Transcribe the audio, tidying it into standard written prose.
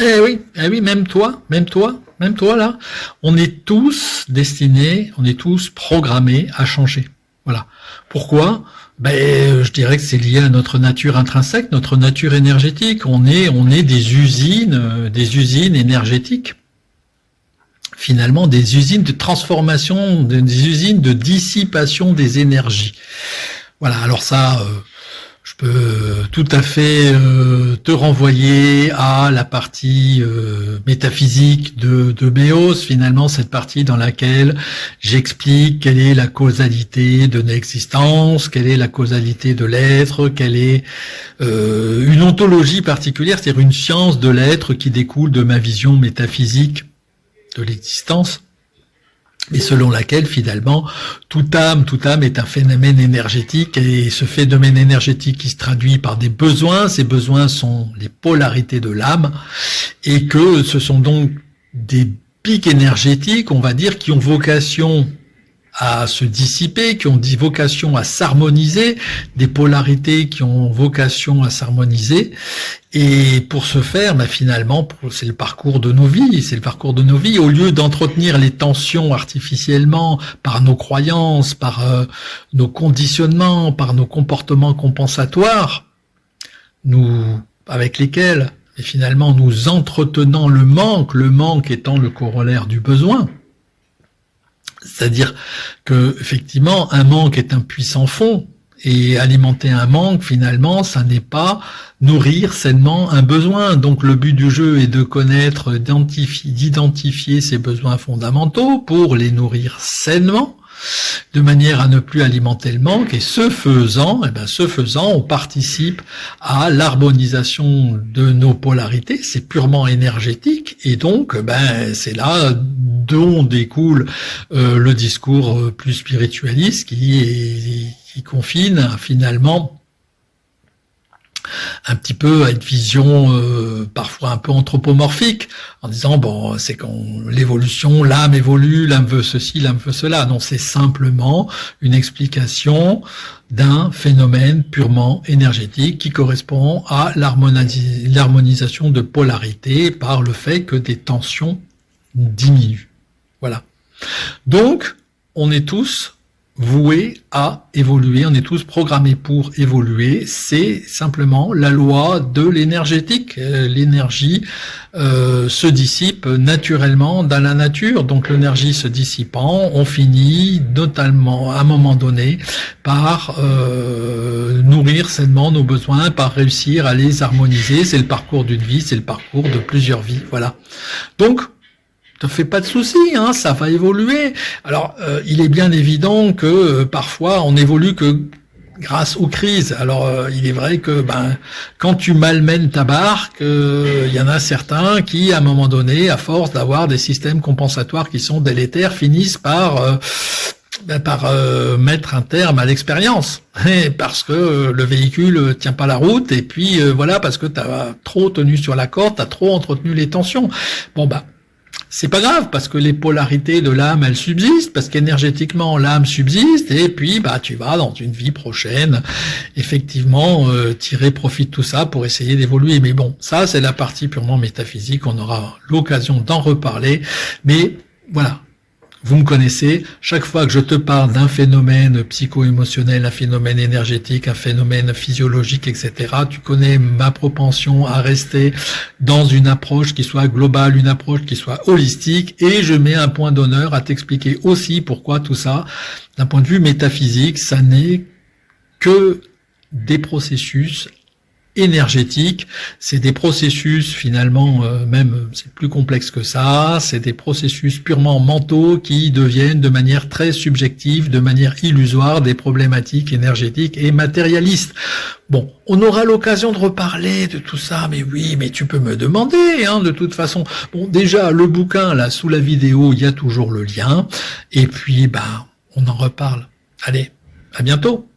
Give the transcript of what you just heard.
eh oui, même toi là, on est tous destinés, on est tous programmés à changer. Voilà. Pourquoi? Je dirais que c'est lié à notre nature intrinsèque, notre nature énergétique. On est des usines énergétiques. Finalement, des usines de transformation, des usines de dissipation des énergies. Voilà. Alors ça, je peux tout à fait te renvoyer à la partie métaphysique de Béos, finalement cette partie dans laquelle j'explique quelle est la causalité de l'existence, quelle est la causalité de l'être, quelle est une ontologie particulière, c'est-à-dire une science de l'être qui découle de ma vision métaphysique de l'existence, et selon laquelle finalement toute âme est un phénomène énergétique, et ce phénomène énergétique qui se traduit par des besoins, ces besoins sont les polarités de l'âme, et que ce sont donc des pics énergétiques, on va dire, qui ont vocation à se dissiper, qui ont vocation à s'harmoniser, des polarités qui ont vocation à s'harmoniser. Et pour ce faire, finalement, c'est le parcours de nos vies, Au lieu d'entretenir les tensions artificiellement par nos croyances, par nos conditionnements, par nos comportements compensatoires, avec lesquels, finalement, nous entretenons le manque étant le corollaire du besoin. C'est-à-dire que, effectivement, un manque est un puissant fond, et alimenter un manque, finalement, ça n'est pas nourrir sainement un besoin. Donc le but du jeu est de connaître, d'identifier ces besoins fondamentaux pour les nourrir sainement, de manière à ne plus alimenter le manque, et ce faisant, on participe à l'harmonisation de nos polarités. C'est purement énergétique, et donc c'est là dont découle le discours plus spiritualiste qui confine finalement un petit peu à une vision parfois un peu anthropomorphique, en disant c'est quand l'évolution, l'âme évolue, l'âme veut ceci, l'âme veut cela. Non, c'est simplement une explication d'un phénomène purement énergétique qui correspond à l'harmonisation de polarité par le fait que des tensions diminuent. Voilà. Donc, on est tous voués à évoluer, on est tous programmés pour évoluer, c'est simplement la loi de l'énergétique. L'énergie se dissipe naturellement dans la nature, donc l'énergie se dissipant, on finit notamment à un moment donné par nourrir sainement nos besoins, par réussir à les harmoniser. C'est le parcours d'une vie, c'est le parcours de plusieurs vies, voilà. Donc, te fais pas de soucis, ça va évoluer. Alors, il est bien évident que parfois on évolue que grâce aux crises. Alors, il est vrai que quand tu malmènes ta barque, il y en a certains qui, à un moment donné, à force d'avoir des systèmes compensatoires qui sont délétères, finissent par mettre un terme à l'expérience, parce que le véhicule tient pas la route, et puis voilà, parce que t'as trop tenu sur la corde, t'as trop entretenu les tensions. C'est pas grave, parce que les polarités de l'âme, elles subsistent, parce qu'énergétiquement, l'âme subsiste, et puis tu vas dans une vie prochaine, effectivement, tirer profit de tout ça pour essayer d'évoluer. Mais bon, ça, c'est la partie purement métaphysique, on aura l'occasion d'en reparler, mais voilà. Vous me connaissez, chaque fois que je te parle d'un phénomène psycho-émotionnel, un phénomène énergétique, un phénomène physiologique, etc., tu connais ma propension à rester dans une approche qui soit globale, une approche qui soit holistique, et je mets un point d'honneur à t'expliquer aussi pourquoi tout ça, d'un point de vue métaphysique, ça n'est que des processus énergétique, c'est des processus finalement, même c'est plus complexe que ça, c'est des processus purement mentaux qui deviennent de manière très subjective, de manière illusoire, des problématiques énergétiques et matérialistes. Bon, on aura l'occasion de reparler de tout ça, mais oui, mais tu peux me demander, de toute façon. Bon, déjà, le bouquin, là, sous la vidéo, il y a toujours le lien, et puis, on en reparle. Allez, à bientôt.